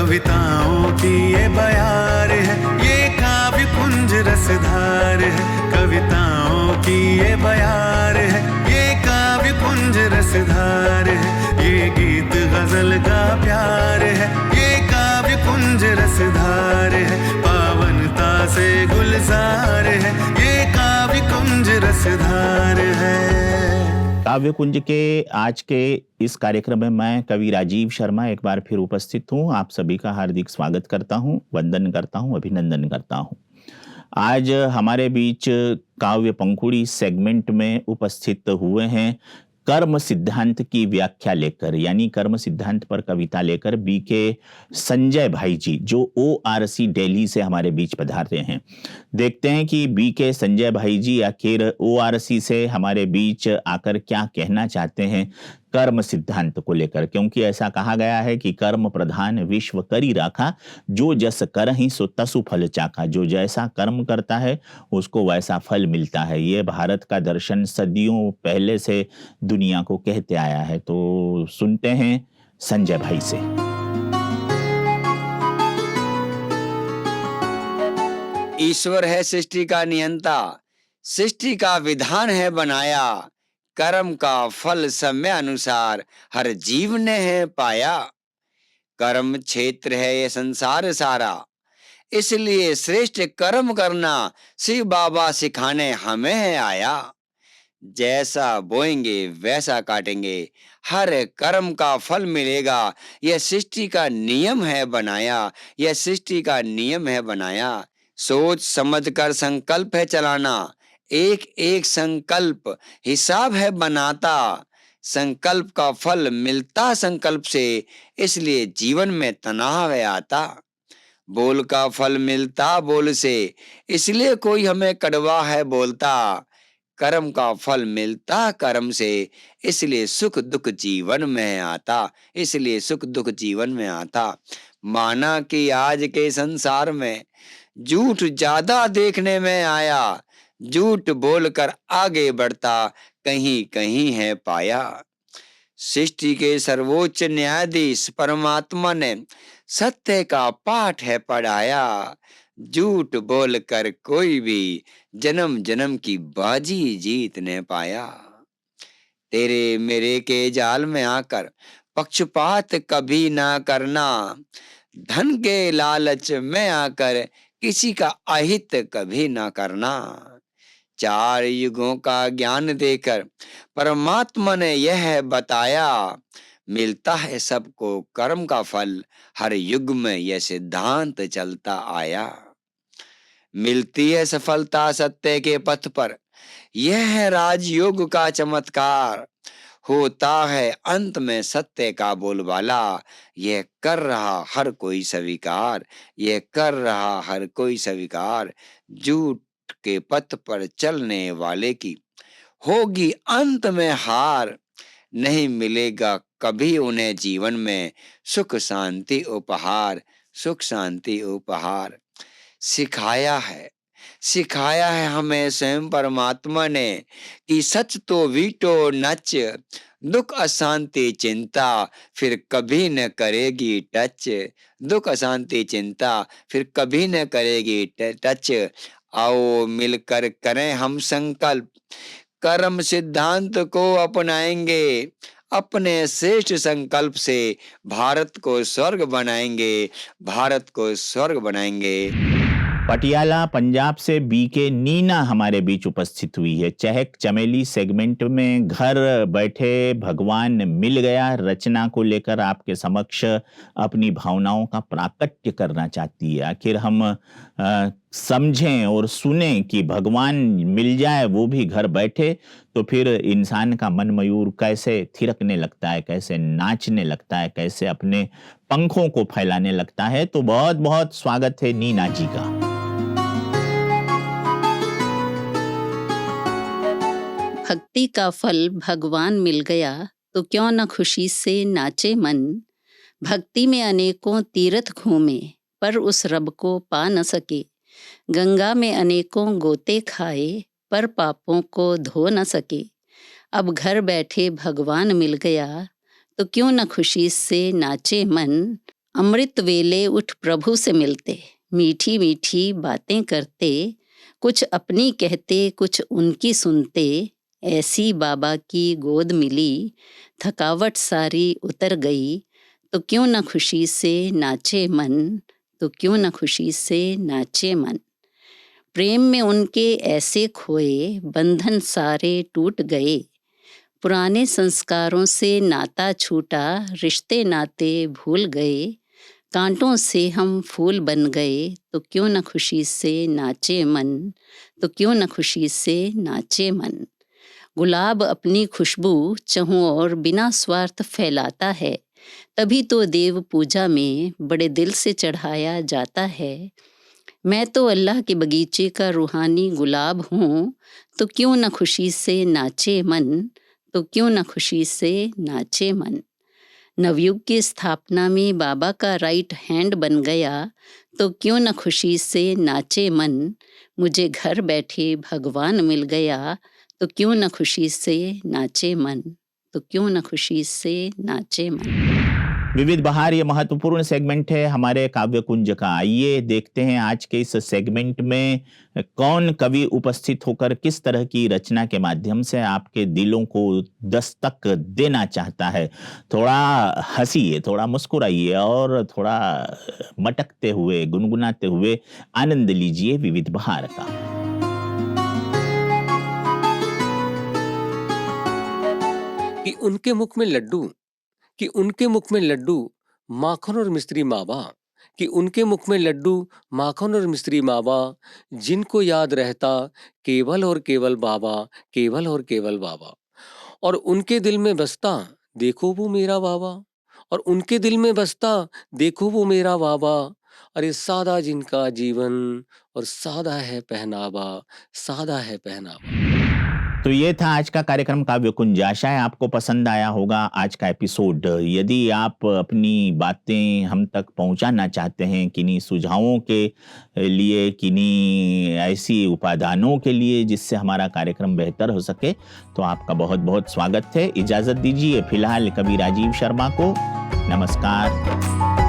कविताओं की ये बयार है, ये काव्य कुंज रसधार है। कविताओं की ये बयार है, ये काव्य कुंज रसधार है। ये गीत गजल का प्यार है, ये काव्य कुंज रसधार है। पावनता से गुलजार है, ये काव्य कुंज रसधार है। काव्य कुंज के आज के इस कार्यक्रम में मैं कवि राजीव शर्मा एक बार फिर उपस्थित हूँ। आप सभी का हार्दिक स्वागत करता हूँ, वंदन करता हूँ, अभिनंदन करता हूँ। आज हमारे बीच काव्य पंखुड़ी सेगमेंट में उपस्थित हुए हैं कर्म सिद्धांत की व्याख्या लेकर, यानी कर्म सिद्धांत पर कविता लेकर बीके संजय भाई जी, जो ORC दिल्ली से हमारे बीच पधारे हैं। देखते हैं कि बीके संजय भाई जी आखिर ORC से हमारे बीच आकर क्या कहना चाहते हैं कर्म सिद्धांत को लेकर, क्योंकि ऐसा कहा गया है कि कर्म प्रधान विश्व करी राखा, जो जस करहि सो तसु फल चाखा। जो जैसा कर्म करता है उसको वैसा फल मिलता है। ये भारत का दर्शन सदियों पहले से दुनिया को कहते आया है। तो सुनते हैं संजय भाई से। ईश्वर है सृष्टि का नियंता, सृष्टि का विधान है बनाया। कर्म का फल समय अनुसार हर जीव ने है पाया। कर्म क्षेत्र है ये संसार सारा, इसलिए श्रेष्ठ कर्म करना शिव बाबा सिखाने हमें है आया। जैसा बोएंगे वैसा काटेंगे, हर कर्म का फल मिलेगा। यह सृष्टि का नियम है बनाया, यह सृष्टि का नियम है बनाया। सोच समझ कर संकल्प है चलाना, एक एक संकल्प हिसाब है बनाता। संकल्प का फल मिलता संकल्प से, इसलिए जीवन में तनाव है आता। बोल का फल मिलता बोल से, इसलिए कोई हमें कड़वा है बोलता। कर्म का फल मिलता कर्म से, इसलिए सुख दुख जीवन में आता, इसलिए सुख दुख जीवन में आता। माना कि आज के संसार में झूठ ज्यादा देखने में आया, झूठ बोलकर आगे बढ़ता कहीं कहीं है पाया। सृष्टि के सर्वोच्च न्यायाधीश परमात्मा ने सत्य का पाठ है पढ़ाया। झूठ बोलकर कोई भी जन्म जन्म की बाजी जीत ने पाया। तेरे मेरे के जाल में आकर पक्षपात कभी ना करना, धन के लालच में आकर किसी का अहित कभी ना करना। चार युगों का ज्ञान देकर परमात्मा ने यह बताया, मिलता है सबको कर्म का फल, हर युग में यह सिद्धांत चलता आया। मिलती है सफलता सत्य के पथ पर, यह है राजयोग का चमत्कार। होता है अंत में सत्य का बोलबाला, यह कर रहा हर कोई स्वीकार, यह कर रहा हर कोई स्वीकार। झूठ के पथ पर चलने वाले की होगी अंत में हार, नहीं मिलेगा कभी उन्हें जीवन में सुख शांति उपहार, सुख शांति उपहार। सिखाया है हमें स्वयं परमात्मा ने कि सच तो वीटो नच, दुख अशांति चिंता फिर कभी न करेगी टच। दुख अशांति चिंता फिर कभी न करेगी टच। आओ मिलकर करें हम संकल्प, कर्म सिद्धांत को अपनाएंगे। अपने श्रेष्ठ संकल्प से भारत को स्वर्ग बनाएंगे, भारत को स्वर्ग बनाएंगे। पटियाला पंजाब से बीके नीना हमारे बीच उपस्थित हुई है। चहक चमेली सेगमेंट में घर बैठे भगवान मिल गया रचना को लेकर आपके समक्ष अपनी भावनाओं का प्राकट्य करना चाहती है। आखिर हम समझें और सुने कि भगवान मिल जाए वो भी घर बैठे, तो फिर इंसान का मन मयूर कैसे थिरकने लगता है, कैसे नाचने लगता है, कैसे अपने पंखों को फैलाने लगता है। तो बहुत बहुत स्वागत है नीना जी का। भक्ति का फल भगवान मिल गया तो क्यों न खुशी से नाचे मन। भक्ति में अनेकों तीर्थ घूमे पर उस रब को पा न सके। गंगा में अनेकों गोते खाए पर पापों को धो न सके। अब घर बैठे भगवान मिल गया तो क्यों न खुशी से नाचे मन। अमृत वेले उठ प्रभु से मिलते, मीठी मीठी बातें करते, कुछ अपनी कहते कुछ उनकी सुनते, ऐसी बाबा की गोद मिली, थकावट सारी उतर गई, तो क्यों न खुशी से नाचे मन, तो क्यों न खुशी से नाचे मन। प्रेम में उनके ऐसे खोए, बंधन सारे टूट गए, पुराने संस्कारों से नाता छूटा, रिश्ते नाते भूल गए, कांटों से हम फूल बन गए, तो क्यों न खुशी से नाचे मन, तो क्यों न खुशी से नाचे मन। गुलाब अपनी खुशबू चहुं और बिना स्वार्थ फैलाता है, तभी तो देव पूजा में बड़े दिल से चढ़ाया जाता है। मैं तो अल्लाह के बगीचे का रूहानी गुलाब हूँ, तो क्यों न खुशी से नाचे मन, तो क्यों न खुशी से नाचे मन। नवयुग की स्थापना में बाबा का राइट हैंड बन गया, तो क्यों न खुशी से नाचे मन। मुझे घर बैठे भगवान मिल गया, तो क्यों न खुशी से नाचे मन, तो क्यों न खुशी से नाचे मन। विविध बहार ये महत्वपूर्ण सेगमेंट है हमारे काव्य कुंज का। आइए देखते हैं आज के इस सेगमेंट में कौन कवि उपस्थित होकर किस तरह की रचना के माध्यम से आपके दिलों को दस्तक देना चाहता है। थोड़ा हंसिए, थोड़ा मुस्कुराइए और थोड़ा मटकते हुए, गुनगुनाते हुए आनंद लीजिए विविध बहार का। कि उनके मुख में लड्डू, कि उनके मुख में लड्डू माखन और मिस्त्री मावा, कि उनके मुख में लड्डू माखन और मिस्त्री मावा, जिनको याद रहता केवल और केवल बाबा, केवल और केवल बाबा। और उनके दिल में बसता देखो वो मेरा बाबा, और उनके दिल में बसता देखो वो मेरा बाबा। अरे सादा जिनका जीवन और सादा है पहनावा, सादा है पहनावा। तो ये था आज का कार्यक्रम काव्य कुंज। आशा है आपको पसंद आया होगा आज का एपिसोड। यदि आप अपनी बातें हम तक पहुंचाना चाहते हैं, किन्हीं सुझावों के लिए, किन्हीं ऐसी उपादानों के लिए जिससे हमारा कार्यक्रम बेहतर हो सके, तो आपका बहुत बहुत स्वागत है। इजाजत दीजिए फिलहाल कवि राजीव शर्मा को। नमस्कार।